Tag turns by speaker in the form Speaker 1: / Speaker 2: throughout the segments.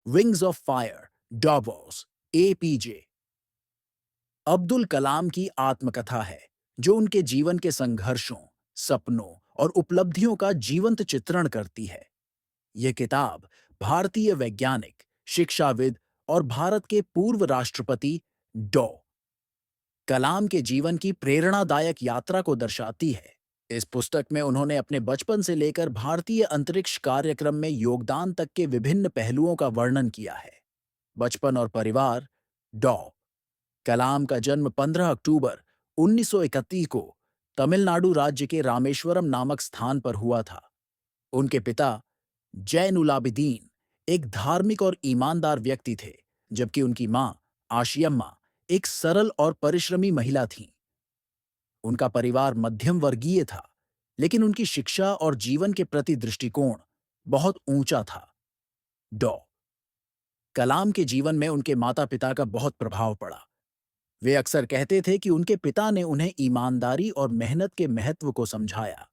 Speaker 1: Wings of Fire, डॉबोस, APJ. Abdul Kalam की आत्मकथा है जो उनके जीवन के संघर्षों, सपनों और उपलब्धियों का जीवंत चित्रण करती है। यह किताब भारतीय वैज्ञानिक, शिक्षाविद और भारत के पूर्व राष्ट्रपति डॉ. कलाम के जीवन की प्रेरणादायक यात्रा को दर्शाती है। इस पुस्तक में उन्होंने अपने बचपन से लेकर भारतीय अंतरिक्ष कार्यक्रम में योगदान तक के विभिन्न पहलुओं का वर्णन किया है। बचपन और परिवार। डॉ. कलाम का जन्म 15 अक्टूबर 1931 को तमिलनाडु राज्य के रामेश्वरम नामक स्थान पर हुआ था। उनके पिता जैनुलाबिदीन एक धार्मिक और ईमानदार व्यक्ति थे, जबकि उनकी मां आशियम्मा एक सरल और परिश्रमी महिला थीं। उनका परिवार मध्यम वर्गीय था, लेकिन उनकी शिक्षा और जीवन के प्रति दृष्टिकोण बहुत ऊंचा था। डॉ. कलाम के जीवन में उनके माता-पिता का बहुत प्रभाव पड़ा। वे अक्सर कहते थे कि उनके पिता ने उन्हें ईमानदारी और मेहनत के महत्व को समझाया।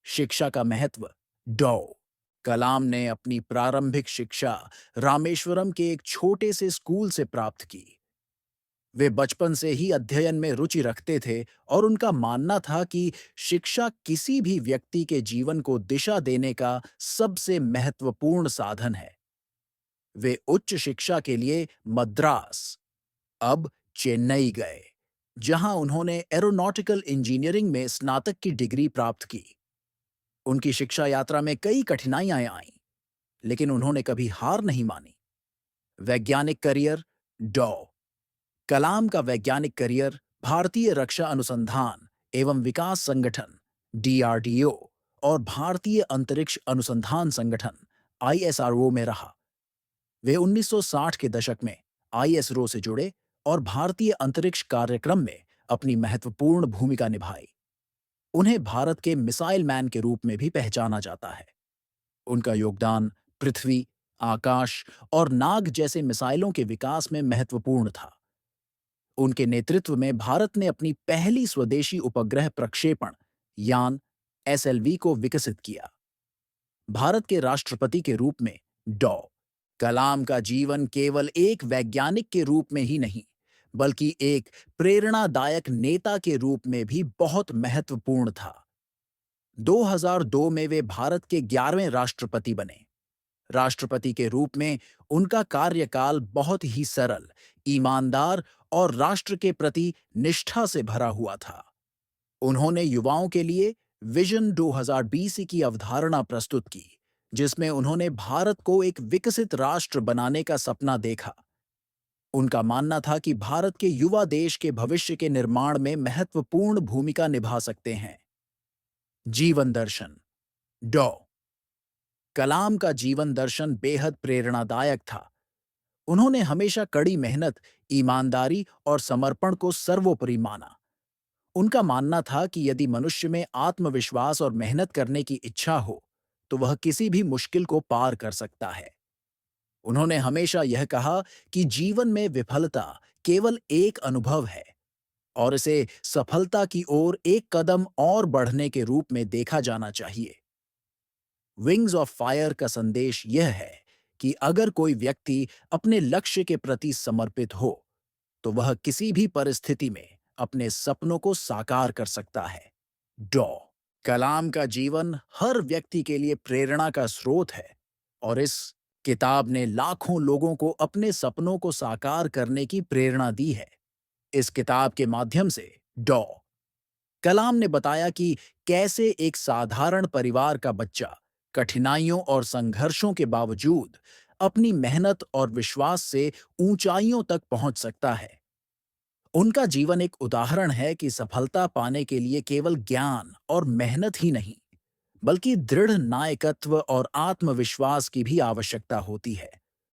Speaker 1: शिक्षा का महत्व। डॉ. कलाम ने अपनी प्रारंभिक शिक्षा रामेश्वरम के एक छोटे से स्कूल से प्राप्त की। वे बचपन से ही अध्ययन में रुचि रखते थे और उनका मानना था कि शिक्षा किसी भी व्यक्ति के जीवन को दिशा देने का सबसे महत्वपूर्ण साधन है। वे उच्च शिक्षा के लिए मद्रास, अब चेन्नई गए, जहां उन्होंने एरोनॉटिकल इंजीनियरिंग में स्नातक की डिग्री प्राप्त की। उनकी शिक्षा यात्रा में कई कठिनाइयां आईं, लेकिन उन्होंने कभी हार नहीं मानी। वैज्ञानिक करियर। डॉ. कलाम का वैज्ञानिक करियर भारतीय रक्षा अनुसंधान एवं विकास संगठन (डीआरडीओ) और भारतीय अंतरिक्ष अनुसंधान संगठन (आईएसआरओ) में रहा। वे 1960 के दशक में आईएसआरओ से जुड़े और भारतीय अंतरिक्ष कार्यक्रम में अपनी महत्वपूर्ण भूमिका निभाई। उन्हें भारत के मिसाइल मैन के रूप में भी पहचाना जाता है। उनका योगदान पृथ्वी, आकाश और नाग जैसे मिसाइलों के विकास में महत्वपूर्ण था। उनके नेतृत्व में भारत ने अपनी पहली स्वदेशी उपग्रह प्रक्षेपण यान एसएलवी को विकसित किया। भारत के राष्ट्रपति के रूप में डॉ. कलाम का जीवन केवल एक वैज्ञानिक के रूप में ही नहीं, बल्कि एक प्रेरणादायक नेता के रूप में भी बहुत महत्वपूर्ण था। 2002 में वे भारत के 11वें राष्ट्रपति बने। राष्ट्रपति के रूप में उनका कार्यकाल बहुत ही सरल, ईमानदार और राष्ट्र के प्रति निष्ठा से भरा हुआ था। उन्होंने युवाओं के लिए विजन 2020 की अवधारणा प्रस्तुत की, जिसमें उन्होंने भारत को एक विकसित राष्ट्र बनाने का सपना देखा। उनका मानना था कि भारत के युवा देश के भविष्य के निर्माण में महत्वपूर्ण भूमिका निभा सकते हैं। जीवन दर्शन। डॉ. कलाम का जीवन दर्शन बेहद प्रेरणादायक था। उन्होंने हमेशा कड़ी मेहनत, ईमानदारी और समर्पण को सर्वोपरि माना। उनका मानना था कि यदि मनुष्य में आत्मविश्वास और मेहनत करने की इच्छा हो, तो वह किसी भी मुश्किल को पार कर सकता है। उन्होंने हमेशा यह कहा कि जीवन में विफलता केवल एक अनुभव है और इसे सफलता की ओर एक कदम और बढ़ने के रूप में देखा जाना चाहिए। विंग्स ऑफ फायर का संदेश यह है कि अगर कोई व्यक्ति अपने लक्ष्य के प्रति समर्पित हो, तो वह किसी भी परिस्थिति में अपने सपनों को साकार कर सकता है। डॉ. कलाम का जीवन हर व्यक्ति के लिए प्रेरणा का स्रोत है और इस किताब ने लाखों लोगों को अपने सपनों को साकार करने की प्रेरणा दी है। इस किताब के माध्यम से डॉ. कलाम ने बताया कि कैसे एक साधारण परिवार का बच्चा कठिनाइयों और संघर्षों के बावजूद अपनी मेहनत और विश्वास से ऊंचाइयों तक पहुंच सकता है। उनका जीवन एक उदाहरण है कि सफलता पाने के लिए केवल ज्ञान और मेहनत ही नहीं, बल्कि दृढ़ नायकत्व और आत्मविश्वास की भी आवश्यकता होती है।